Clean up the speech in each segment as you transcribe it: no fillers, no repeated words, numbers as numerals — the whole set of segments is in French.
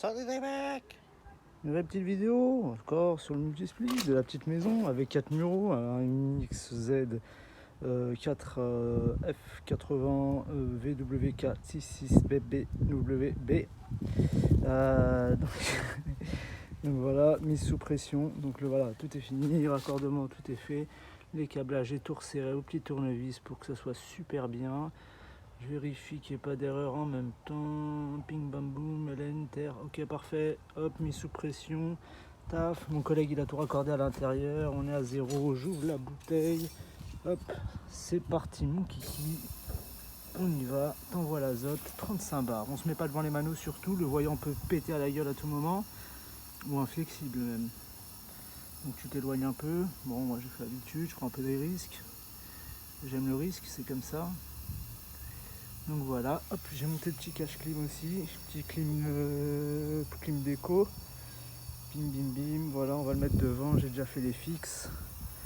Salut les mecs! Une vraie petite vidéo, encore sur le multisplit de la petite maison avec 4 numéros, un XZ 4F80 VWK66BBWB. Donc voilà, mise sous pression. Donc voilà, tout est fini, raccordement, tout est fait. Les câblages et tout resserré au petit tournevis pour que ça soit super bien. Je vérifie qu'il n'y ait pas d'erreur en même temps. Ping bam boum, enter. Ok, parfait. Hop, mis sous pression. Taf. Mon collègue il a tout raccordé à l'intérieur. On est à 0. J'ouvre la bouteille. Hop, c'est parti mon kiki. On y va. T'envoies l'azote. 35 bars. On se met pas devant les manos surtout. Le voyant peut péter à la gueule à tout moment. Ou inflexible même. Donc tu t'éloignes un peu. Bon, moi j'ai fait l'habitude. Je prends un peu des risques. J'aime le risque, c'est comme ça. Donc voilà, hop, j'ai monté le petit cache clim aussi, petit clim déco, bim bim bim, voilà, on va le mettre devant, j'ai déjà fait les fixes,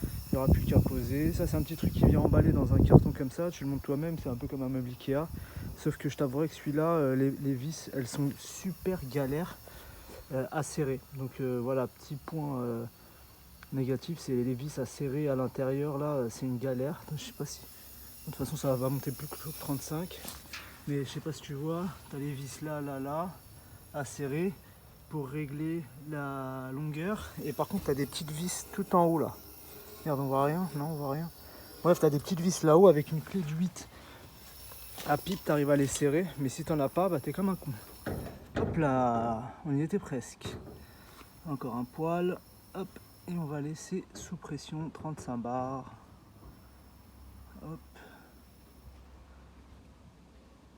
il n'y aura plus qu'à poser. Ça c'est un petit truc qui vient emballé dans un carton comme ça, tu le montes toi-même, c'est un peu comme un meuble Ikea, sauf que je t'avouerai que celui-là, les vis, elles sont super galères à serrer. Donc voilà, petit point négatif, c'est les vis à serrer à l'intérieur, là, c'est une galère. Je sais pas si... De toute façon ça va monter plus que 35. Mais je sais pas si tu vois, tu as les vis là, à serrer pour régler la longueur. Et par contre, tu as des petites vis tout en haut là. Regarde, on voit rien? Non, on voit rien. Bref, tu as des petites vis là-haut avec une clé de 8 à pipe, tu arrives à les serrer. Mais si tu n'en as pas, bah, tu es comme un con. Hop là, on y était presque. Encore un poil. Hop, et on va laisser sous pression 35 bars. Hop.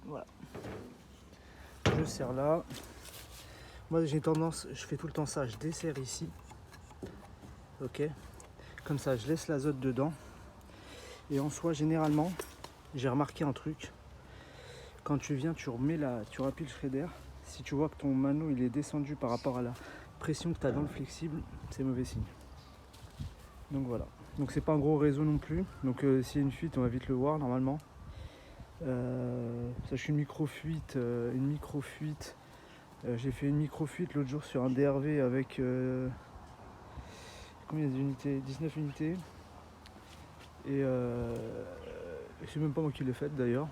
Voilà. Je serre là. Moi j'ai tendance, je fais tout le temps ça, je desserre ici. Ok. Comme ça je laisse l'azote dedans. Et en soi généralement, j'ai remarqué un truc. Quand tu viens, tu rappuies le shredder. Si tu vois que ton mano il est descendu par rapport à la pression que tu as dans le flexible, c'est mauvais signe. Donc voilà. Donc c'est pas un gros réseau non plus. Donc s'il y a une fuite, on va vite le voir normalement. Ça je suis une micro-fuite. J'ai fait une micro-fuite l'autre jour sur un DRV avec combien d'unités? 19 unités. Et c'est même pas moi qui l'ai faite d'ailleurs.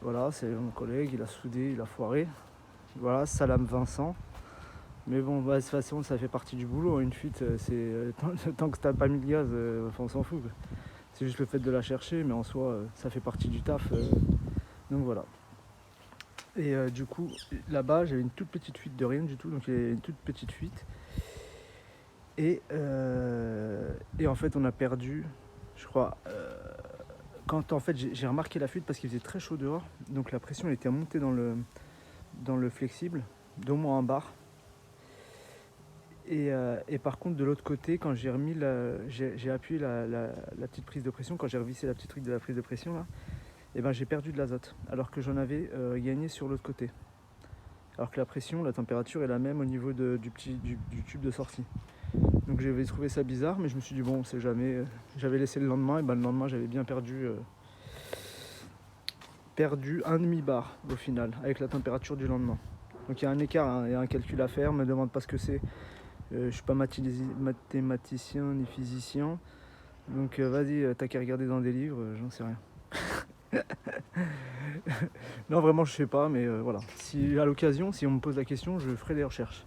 Voilà, c'est mon collègue, il a soudé, il a foiré. Voilà, Salam Vincent. Mais bon, bah, de toute façon, ça fait partie du boulot. Une fuite, c'est tant que t'as pas mis de gaz, on s'en fout. C'est juste le fait de la chercher, mais en soi, ça fait partie du taf. Donc voilà. Et du coup, là-bas, j'avais une toute petite fuite de rien du tout. Donc il y avait une toute petite fuite. Et en fait, on a perdu, je crois, quand en fait j'ai remarqué la fuite parce qu'il faisait très chaud dehors. Donc la pression elle était montée dans le flexible, d'au moins un bar. Et par contre, de l'autre côté, quand j'ai remis j'ai appuyé la petite prise de pression, quand j'ai revissé la petite truc de la prise de pression là, et ben j'ai perdu de l'azote, alors que j'en avais gagné sur l'autre côté. Alors que la pression, la température est la même au niveau du tube de sortie. Donc j'avais trouvé ça bizarre, mais je me suis dit bon, on sait jamais. J'avais laissé le lendemain, et ben le lendemain j'avais bien perdu un demi-bar au final, avec la température du lendemain. Donc il y a un écart, hein, il y a un calcul à faire, me demande pas ce que c'est. Je suis pas mathématicien ni physicien. Donc vas-y, t'as qu'à regarder dans des livres, j'en sais rien. Non vraiment je sais pas, mais voilà. Si à l'occasion, si on me pose la question, je ferai des recherches.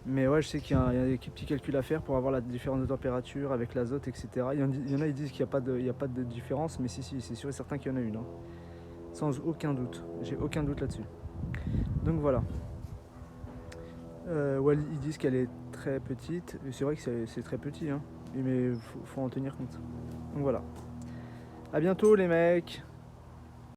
Mais ouais, je sais qu'il y a des petits calculs à faire pour avoir la différence de température avec l'azote, etc. Il y en a, ils disent qu'il n'y a pas de différence, mais si, c'est sûr et certain qu'il y en a une. Hein. Sans aucun doute. J'ai aucun doute là-dessus. Donc voilà. Ouais, ils disent qu'elle est très petite. Et c'est vrai que c'est très petit, hein. Mais faut en tenir compte. Donc voilà. À bientôt les mecs.